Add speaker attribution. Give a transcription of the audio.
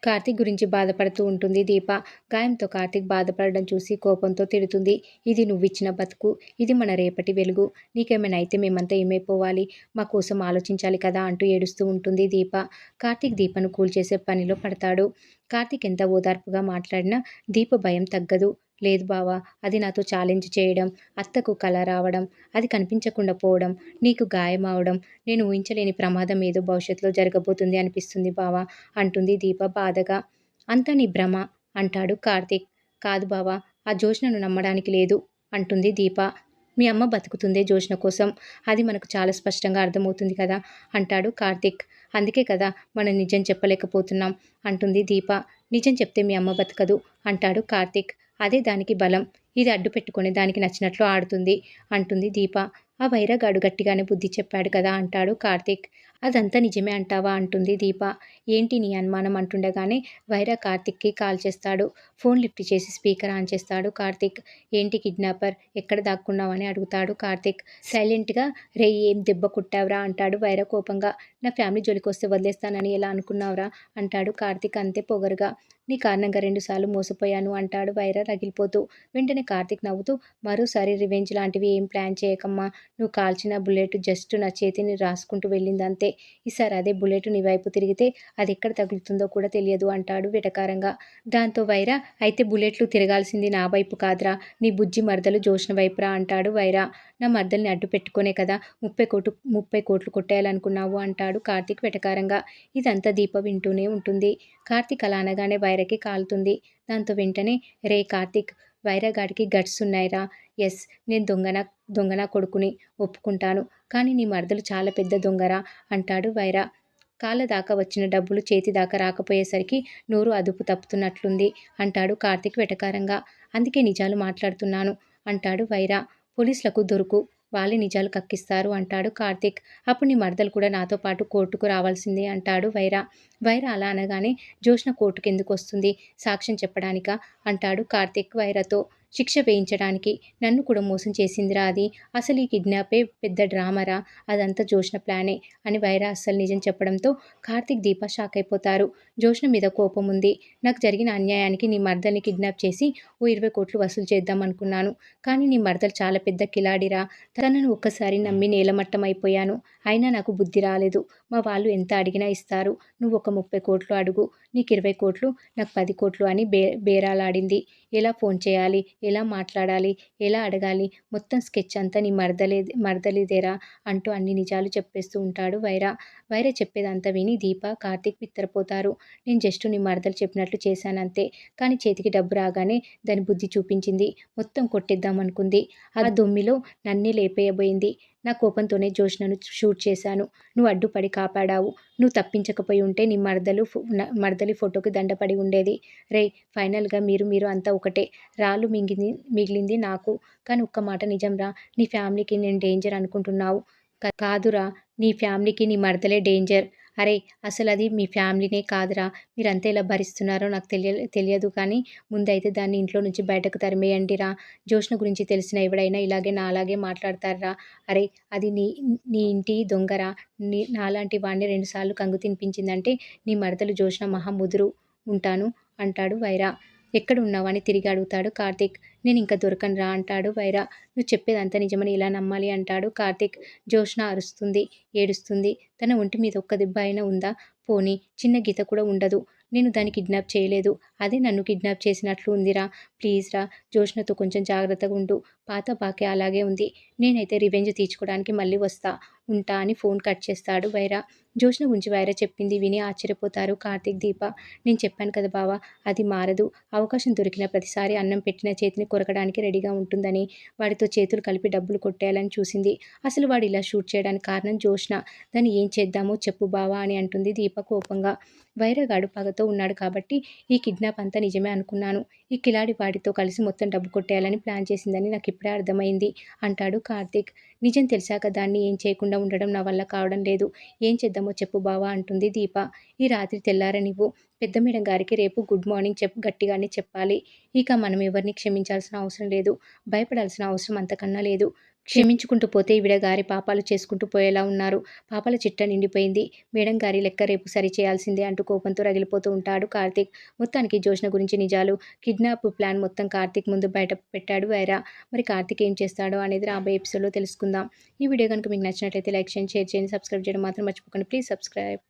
Speaker 1: కార్తీక్ గురించి బాధపడుతూ ఉంటుంది దీప. గాయంతో కార్తీక్ బాధపడడం చూసి కోపంతో తిడుతుంది. ఇది నువ్విచ్చిన బతుకు, ఇది మన రేపటి వెలుగు. నీకేమైనా అయితే మేమంతా ఏమైపోవాలి? మా కోసం ఆలోచించాలి కదా అంటూ ఏడుస్తూ ఉంటుంది దీప. కార్తీక్ దీపను కూల్చేసే పనిలో పడతాడు. కార్తీక్ ఎంత ఓదార్పుగా మాట్లాడినా దీప భయం తగ్గదు. లేదు బావా, అది నాతో ఛాలెంజ్ చేయడం, అత్తకు కల రావడం, అది కనిపించకుండా పోవడం, నీకు గాయం అవడం, నేను ఊహించలేని ప్రమాదం ఏదో భవిష్యత్తులో జరగబోతుంది అనిపిస్తుంది బావా అంటుంది దీప బాధగా. అంతా నీ భ్రమ అంటాడు కార్తీక్. కాదు బావా, ఆ జోష్నను నమ్మడానికి లేదు అంటుంది దీప. మీ అమ్మ బతుకుతుందే జోష్న కోసం, అది మనకు చాలా స్పష్టంగా అర్థమవుతుంది కదా అంటాడు కార్తీక్. అందుకే కదా మనం నిజం చెప్పలేకపోతున్నాం అంటుంది దీప. నిజం చెప్తే మీ అమ్మ బతకదు అంటాడు కార్తీక్. అదే దానికి బలం. ఇది అడ్డు పెట్టుకొని దానికి నచ్చినట్లు ఆడుతుంది అంటుంది దీప. ఆ వైరగాడు గట్టిగానే బుద్ధి చెప్పాడు కదా అంటాడు కార్తీక్. అదంతా నిజమే అంటావా అంటుంది దీప. ఏంటి నీ అనుమానం అంటుండగానే వైరా కార్తీక్కి కాల్ చేస్తాడు. ఫోన్ లిఫ్ట్ చేసి స్పీకర్ ఆన్ చేస్తాడు కార్తీక్. ఏంటి కిడ్నాపర్, ఎక్కడ దాక్కున్నావని అడుగుతాడు కార్తీక్. సైలెంట్గా రే ఏం దెబ్బ కొట్టావురా అంటాడు వైరా కోపంగా. నా ఫ్యామిలీ జోలికి వస్తే వదిలేస్తానని ఎలా అనుకున్నావురా అంటాడు కార్తీక్ అంతే పొగరుగా. నీ కారణంగా 2 సార్లు మోసపోయాను అంటాడు వైరా రగిలిపోతూ. వెంటనే కార్తీక్ నవ్వుతూ, మరోసారి రివెంజ్ లాంటివి ఏం ప్లాన్ చేయకమ్మా. నువ్వు కాల్చిన బుల్లెట్ జస్ట్ నా చేతిని రాసుకుంటూ వెళ్ళిందంతే. ఈసారి అదే బుల్లెట్ నీ వైపు తిరిగితే అది ఎక్కడ తగులుతుందో కూడా తెలియదు అంటాడు వెటకారంగా. దాంతో వైరా, అయితే బుల్లెట్లు తిరగాల్సింది నా వైపు కాదురా, నీ బుజ్జి మరదలు జోష్న వైపురా అంటాడు వైరా. నా మరదల్ని అడ్డు పెట్టుకునే కదా 30 కోట్లు కొట్టేయాలనుకున్నావు అంటాడు కార్తీక్ వెటకారంగా. ఇదంతా దీప వింటూనే ఉంటుంది. కార్తీక్ అలా అనగానే వైరకి కాలుతుంది. దాంతో వెంటనే రే కార్తీక్, వైరాగాడికి గట్స్ ఉన్నాయిరా. ఎస్, నేను దొంగన కొడుకుని ఒప్పుకుంటాను, కానీ నీ మరదలు చాలా పెద్ద దొంగరా అంటాడు వైరా. కాళ్ళ దాకా వచ్చిన డబ్బులు చేతి దాకా రాకపోయేసరికి నోరు అదుపు తప్పుతున్నట్లుంది అంటాడు కార్తీక్ వెటకారంగా. అందుకే నిజాలు మాట్లాడుతున్నాను అంటాడు వైరా. పోలీసులకు దొరుకు, వాళ్ళే నిజాలు కక్కిస్తారు అంటాడు కార్తీక్. అప్పుడు నీ మరదలు కూడా నాతో పాటు కోర్టుకు రావాల్సిందే అంటాడు వైరా. వైరా అలా అనగానే జోష్న కోర్టుకు ఎందుకు వస్తుంది, సాక్ష్యం చెప్పడానికా అంటాడు కార్తీక్ వైరాతో. శిక్ష వేయించడానికి. నన్ను కూడా మోసం చేసిందిరా అది. అసలు ఈ కిడ్నాపే పెద్ద డ్రామారా, అదంతా జోష్న ప్లానే అని వైరా అస్సలు నిజం చెప్పడంతో కార్తీక్ దీప షాక్ అయిపోతారు. జోష్న మీద కోపం ఉంది. నాకు జరిగిన అన్యాయానికి నీ మరదల్ని కిడ్నాప్ చేసి ఓ 20 కోట్లు వసూలు చేద్దాం అనుకున్నాను, కానీ నీ మరదలు చాలా పెద్ద కిలాడిరా. తనను ఒక్కసారి నమ్మి నేలమట్టం అయిపోయాను. అయినా నాకు బుద్ధి రాలేదు. మా వాళ్ళు ఎంత అడిగినా ఇస్తారు. నువ్వు ఒక 30 కోట్లు అడుగు, నీకు 20 కోట్లు, నాకు 10 కోట్లు అని బేరాలాడింది. ఎలా ఫోన్ చేయాలి, ఎలా మాట్లాడాలి, ఎలా అడగాలి, మొత్తం స్కెచ్ అంతా నీ మరదలిదేరా అంటూ అన్ని నిజాలు చెప్పేస్తూ ఉంటాడు వైరా. వైరా చెప్పేదంతా విని దీప కార్తీక్ బిత్తరపోతారు. నేను జస్ట్ నీ మరదలు చెప్పినట్లు చేశానంతే, కానీ చేతికి డబ్బు రాగానే దాని బుద్ధి చూపించింది. మొత్తం కొట్టేద్దామనుకుంది. ఆ దొమ్మిలో నన్నే లేపేయబోయింది. నా కోపంతోనే జోష్నను షూట్ చేశాను. నువ్వు అడ్డుపడి కాపాడావు. నువ్వు తప్పించకపోయి ఉంటే నీ మరదలి ఫోటోకి దండపడి ఉండేది. రేయ్, ఫైనల్గా మీరు అంతా ఒకటే. రాళ్ళు మిగిలింది నాకు. కానీ ఒక్క మాట నిజంరా, నీ ఫ్యామిలీకి నేను డేంజర్ అనుకుంటున్నావు. కాదురా, నీ ఫ్యామిలీకి నీ మరదలే డేంజర్. అరే, అసలు అది మీ ఫ్యామిలీనే కాదురా. మీరంతా ఎలా భరిస్తున్నారో నాకు తెలియదు కానీ ముందైతే దాన్ని ఇంట్లో నుంచి బయటకు తరిమేయండిరా. జోష్న గురించి తెలిసిన ఎవడైనా ఇలాగే నాలాగే మాట్లాడతారా. అరే, అది నీ ఇంటి దొంగరా. నాలాంటి వాడిని 2 సార్లు కంగు తినిపించిందంటే నీ మరదలు జోష్న మహా ముదురు ఉంటాను అంటాడు వైరా. ఎక్కడ ఉన్నావని తిరిగి అడుగుతాడు కార్తీక్. నేను ఇంకా దొరకనురా అంటాడు వైరా. నువ్వు చెప్పేదంతా నిజమని ఇలా నమ్మాలి అంటాడు కార్తీక్. జోష్న అరుస్తుంది, ఏడుస్తుంది. తన ఒంటి మీద ఒక్క దెబ్బ అయినా ఉందా? పోనీ చిన్న గీత కూడా ఉండదు. నేను దాన్ని కిడ్నాప్ చేయలేదు, అదే నన్ను కిడ్నాప్ చేసినట్లు ఉందిరా. ప్లీజ్ రా, జోష్నతో కొంచెం జాగ్రత్తగా ఉండు. పాత బాకే అలాగే ఉంది. నేనైతే రివెంజ్ తీర్చుకోవడానికి మళ్ళీ వస్తా, ఉంటా అని ఫోన్ కట్ చేస్తాడు వైరా. జోష్న గురించి వైరా చెప్పింది విని ఆశ్చర్యపోతారు కార్తీక్, దీప. నేను చెప్పాను కదా బావా, అది మారదు. అవకాశం దొరికిన ప్రతిసారి అన్నం పెట్టిన చేతిని కొరకడానికి రెడీగా ఉంటుందని, వాడితో చేతులు కలిపి డబ్బులు కొట్టేయాలని చూసింది. అసలు వాడు ఇలా షూట్ చేయడానికి కారణం జోష్న. దాన్ని ఏం చేద్దామో చెప్పు బావా అని అంటుంది దీప కోపంగా. వైరగాడు పగతో ఉన్నాడు కాబట్టి ఈ కిడ్నాప్ అంతా నిజమే అనుకున్నాను. ఈ కిలాడి వాడితో కలిసి మొత్తం డబ్బు కొట్టేయాలని ప్లాన్ చేసిందని నాకు ఇప్పుడే అర్థమైంది అంటాడు కార్తీక్. నిజం తెలిసాక దాన్ని ఏం చేయకుండా ఉండడం నా వల్ల కావడం లేదు. ఏం చేద్దామో చెప్పు బావా అంటుంది దీప. ఈ రాత్రి తెల్లారనివ్వు. పెద్ద మేడం గారికి రేపు గుడ్ మార్నింగ్ గట్టిగానే చెప్పాలి. ఇక మనం ఎవరిని క్షమించాల్సిన అవసరం లేదు, భయపడాల్సిన అవసరం అంతకన్నా లేదు. క్షమించుకుంటూ పోతే ఈవిడ గారి పాపాలు చేసుకుంటూ పోయేలా ఉన్నారు. పాపాల చిట్ట నిండిపోయింది. మేడం గారి లెక్క రేపు సరి చేయాల్సిందే అంటూ కోపంతో రగిలిపోతూ ఉంటాడు కార్తీక్. మొత్తానికి జోష్న గురించి నిజాలు, కిడ్నాప్ ప్లాన్ మొత్తం కార్తీక్ ముందు బయట పెట్టాడు వైర. మరి కార్తీక్ ఏం చేస్తాడో అనేది రాబోయే ఎపిసోడ్లో తెలుసుకుందాం. ఈ వీడియో కనుక మీకు నచ్చినట్లయితే లైక్ చేయండి, షేర్ చేయండి, సబ్స్క్రైబ్ చేయడం మాత్రం మర్చిపోకండి. Please subscribe.